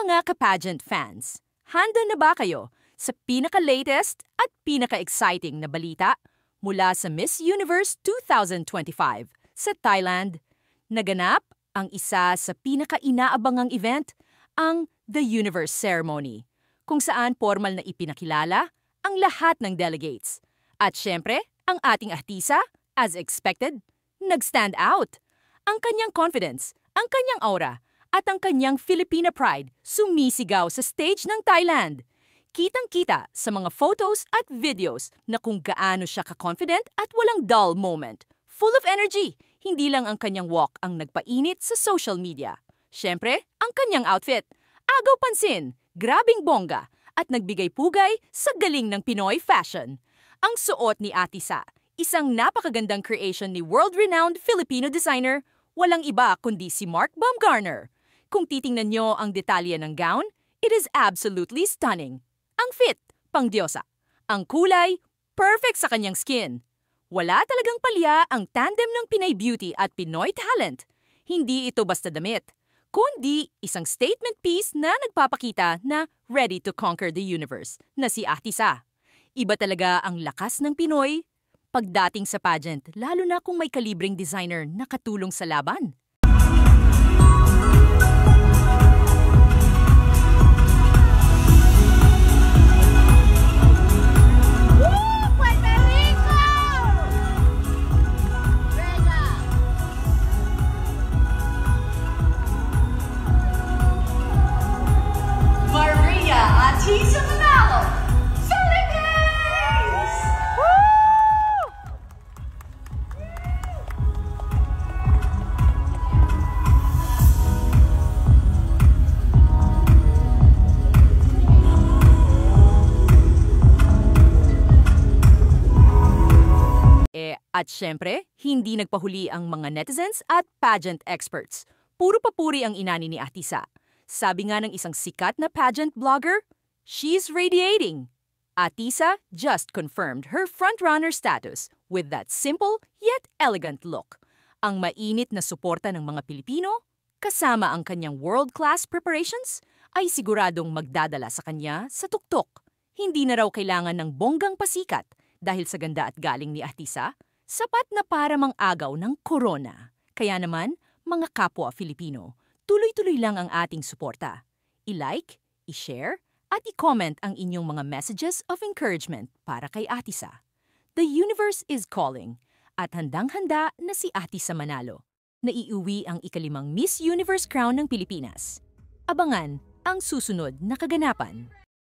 Mga ka-pageant fans, handa na ba kayo sa pinaka-latest at pinaka-exciting na balita mula sa Miss Universe 2025 sa Thailand? Naganap ang isa sa pinaka-inaabangang event, ang The Universe Ceremony, kung saan formal na ipinakilala ang lahat ng delegates. At syempre, ang ating artista, as expected, nag-stand out. Ang kanyang confidence, ang kanyang aura, at ang kanyang Filipina pride sumisigaw sa stage ng Thailand. Kitang-kita sa mga photos at videos na kung gaano siya ka-confident at walang dull moment. Full of energy, hindi lang ang kanyang walk ang nagpainit sa social media. Siyempre, ang kanyang outfit. Agaw pansin, grabing bongga, at nagbigay pugay sa galing ng Pinoy fashion. Ang suot ni Ate Sa, isang napakagandang creation ni world-renowned Filipino designer, walang iba kundi si Mark Baumgartner. Kung titingnan nyo ang detalye ng gown, it is absolutely stunning. Ang fit, pangdiyosa. Ang kulay, perfect sa kanyang skin. Wala talagang palya ang tandem ng Pinay beauty at Pinoy talent. Hindi ito basta damit, kundi isang statement piece na nagpapakita na ready to conquer the universe, na si Ate Sa. Iba talaga ang lakas ng Pinoy pagdating sa pageant, lalo na kung may kalibreng designer na katulong sa laban. Atisa Manalo, Philippines! At syempre, hindi nagpahuli ang mga netizens at pageant experts. Puro papuri ang inani ni Ate Sa. Sabi nga ng isang sikat na pageant blogger, she's radiating. Ate Sa just confirmed her frontrunner status with that simple yet elegant look. Ang mainit na suporta ng mga Pilipino, kasama ang kanyang world-class preparations, ay siguradong magdadala sa kanya sa tuktok. Hindi na raw kailangan ng bonggang pasikat dahil sa ganda at galing ni Ate Sa, sapat na para mang-agaw ng corona. Kaya naman, mga kapwa Filipino, tuloy-tuloy lang ang ating suporta. I-like, i-share, at i-comment ang inyong mga messages of encouragement para kay Ate Sa. The universe is calling, at handang-handa na si Ate Sa Manalo, na iuwi ang ika-5 Miss Universe crown ng Pilipinas. Abangan ang susunod na kaganapan.